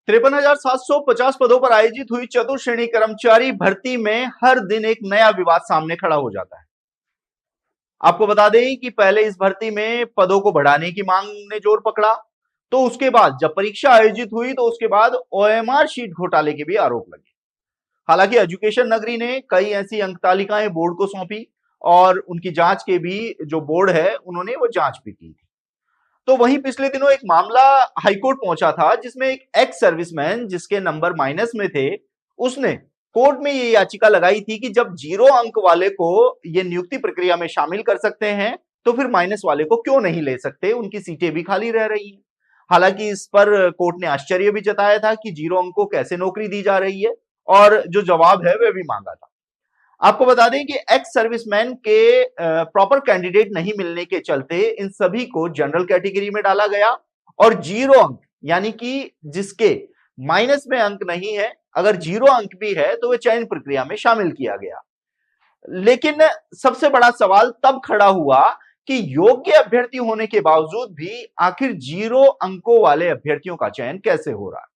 53,750 पदों पर आयोजित हुई चतुर्थ श्रेणी कर्मचारी भर्ती में हर दिन एक नया विवाद सामने खड़ा हो जाता है। आपको बता दें कि पहले इस भर्ती में पदों को बढ़ाने की मांग ने जोर पकड़ा, तो उसके बाद जब परीक्षा आयोजित हुई तो उसके बाद ओएमआर शीट घोटाले के भी आरोप लगे। हालांकि एजुकेशन नगरी ने कई ऐसी अंक तालिकाएं बोर्ड को सौंपी और उनकी जांच के भी जो बोर्ड है उन्होंने वो जांच भी की थी। तो वहीं पिछले दिनों एक मामला हाईकोर्ट पहुंचा था जिसमें एक एक्स सर्विसमैन जिसके नंबर माइनस में थे, उसने कोर्ट में ये याचिका लगाई थी कि जब 0 अंक वाले को ये नियुक्ति प्रक्रिया में शामिल कर सकते हैं तो फिर माइनस वाले को क्यों नहीं ले सकते, उनकी सीटें भी खाली रह रही हैं। हालांकि इस पर कोर्ट ने आश्चर्य भी जताया था कि 0 अंक को कैसे नौकरी दी जा रही है और जो जवाब है वह भी मांगा था। आपको बता दें कि एक्स सर्विसमैन के प्रॉपर कैंडिडेट नहीं मिलने के चलते इन सभी को जनरल कैटेगरी में डाला गया और 0 अंक यानी कि जिसके माइनस में अंक नहीं है, अगर 0 अंक भी है तो वह चयन प्रक्रिया में शामिल किया गया। लेकिन सबसे बड़ा सवाल तब खड़ा हुआ कि योग्य अभ्यर्थी होने के बावजूद भी आखिर 0 अंकों वाले अभ्यर्थियों का चयन कैसे हो रहा है।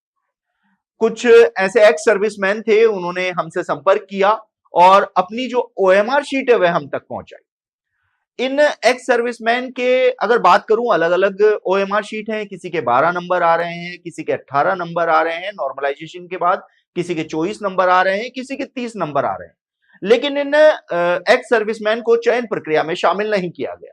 कुछ ऐसे एक्स सर्विसमैन थे, उन्होंने हमसे संपर्क किया और अपनी जो ओएमआर शीट है वह हम तक पहुंचाई। इन एक्स सर्विसमैन के अगर बात करूं, अलग अलग ओएमआर शीट हैं, किसी के 12 नंबर आ रहे हैं, किसी के 18 नंबर आ रहे हैं नॉर्मलाइजेशन के बाद, किसी के 24 नंबर आ रहे हैं, किसी के 30 नंबर आ रहे हैं। लेकिन इन एक्स सर्विसमैन को चयन प्रक्रिया में शामिल नहीं किया गया।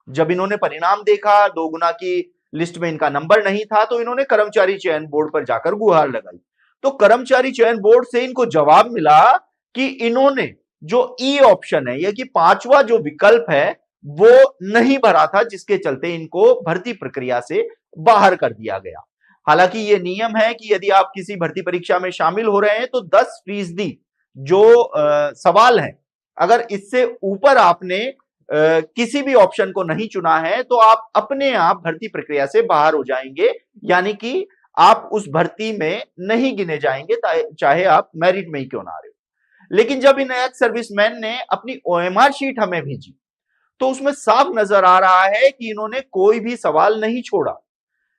जब इन्होंने परिणाम देखा, 2 गुना की लिस्ट में इनका नंबर नहीं था, तो इन्होंने कर्मचारी चयन बोर्ड पर जाकर गुहार लगाई। तो कर्मचारी चयन बोर्ड से इनको जवाब मिला कि इन्होंने जो ई ऑप्शन है, या कि 5वां जो विकल्प है वो नहीं भरा था, जिसके चलते इनको भर्ती प्रक्रिया से बाहर कर दिया गया। हालांकि ये नियम है कि यदि आप किसी भर्ती परीक्षा में शामिल हो रहे हैं तो 10% जो सवाल है, अगर इससे ऊपर आपने किसी भी ऑप्शन को नहीं चुना है तो आप अपने आप भर्ती प्रक्रिया से बाहर हो जाएंगे, यानी कि आप उस भर्ती में नहीं गिने जाएंगे, चाहे आप मेरिट में ही क्यों ना आ रहे हो। लेकिन जब इन एक्स सर्विसमैन ने अपनी ओएमआर शीट हमें भेजी तो उसमें साफ नजर आ रहा है कि इन्होंने कोई भी सवाल नहीं छोड़ा।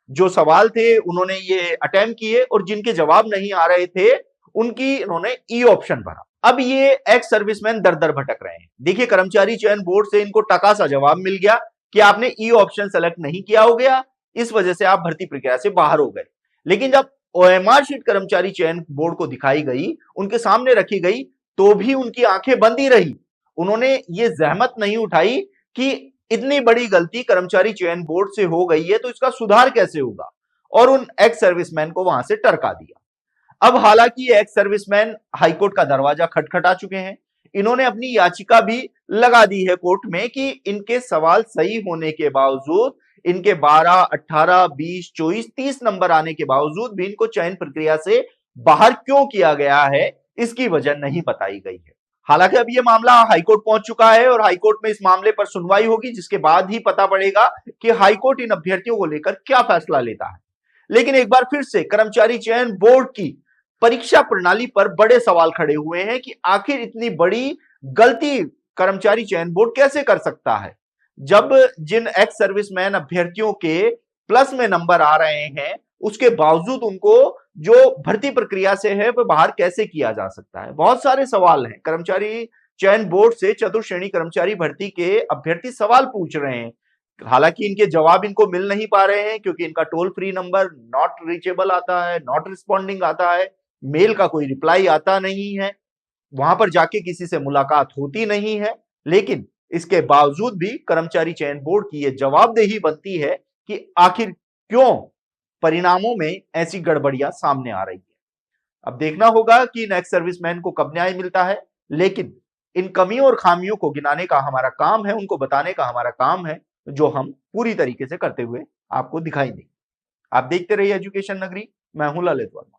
जो सवाल थे उन्होंने ये अटेम्प्ट किए और जिनके जवाब नहीं आ रहे थे उनकी इन्होंने ई ऑप्शन भरा। अब ये एक्स सर्विसमैन दर दर भटक रहे हैं। देखिए, कर्मचारी चयन बोर्ड से इनको टका सा जवाब मिल गया कि आपने ई ऑप्शन सेलेक्ट नहीं किया हो गया, इस वजह से आप भर्ती प्रक्रिया से बाहर हो गए। लेकिन जब ओएमआर शीट कर्मचारी चयन बोर्ड को दिखाई गई, उनके सामने रखी गई, तो भी उनकी आंखें बंद ही रही। उन्होंने ये जहमत नहीं उठाई कि इतनी बड़ी गलती कर्मचारी चयन बोर्ड से हो गई है तो इसका सुधार कैसे होगा, और उन एक्स सर्विसमैन को वहां से टरका दिया। अब हालांकि एक्स सर्विसमैन हाईकोर्ट का दरवाजा खटखटा चुके हैं। इन्होंने अपनी याचिका भी लगा दी है कोर्ट में कि इनके सवाल सही होने के बावजूद, इनके 12, 18, 20, 24, 30 नंबर आने के बावजूद भी इनको चयन प्रक्रिया से बाहर क्यों किया गया है, इसकी वजह नहीं बताई गई है। हालांकि अब यह मामला हाईकोर्ट पहुंच चुका है और हाईकोर्ट में इस मामले पर सुनवाई होगी, जिसके बाद ही पता पड़ेगा कि हाईकोर्ट इन अभ्यर्थियों को लेकर क्या फैसला लेता है। लेकिन एक बार फिर से कर्मचारी चयन बोर्ड की परीक्षा प्रणाली पर बड़े सवाल खड़े हुए हैं कि आखिर इतनी बड़ी गलती कर्मचारी चयन बोर्ड कैसे कर सकता है, जब जिन एक्स सर्विसमैन अभ्यर्थियों के प्लस में नंबर आ रहे हैं उसके बावजूद उनको जो भर्ती प्रक्रिया से है वह बाहर कैसे किया जा सकता है। बहुत सारे सवाल हैं। कर्मचारी चयन बोर्ड से चतुर्थ श्रेणी कर्मचारी भर्ती के अभ्यर्थी सवाल पूछ रहे हैं। हालांकि इनके जवाब इनको मिल नहीं पा रहे हैं क्योंकि इनका toll free number not reachable आता है, नॉट रिस्पॉन्डिंग आता है, मेल का कोई रिप्लाई आता नहीं है, वहां पर जाके किसी से मुलाकात होती नहीं है। लेकिन इसके बावजूद भी कर्मचारी चयन बोर्ड की यह जवाबदेही बनती है कि आखिर क्यों परिणामों में ऐसी गड़बड़ियां सामने आ रही है। अब देखना होगा कि इन एक्स सर्विसमैन को कब न्याय मिलता है, लेकिन इन कमियों और खामियों को गिनाने का हमारा काम है, उनको बताने का हमारा काम है, जो हम पूरी तरीके से करते हुए आपको दिखाई देंगे। आप देखते रहिए एजुकेशन नगरी। मैं हूं ललित वर्मा।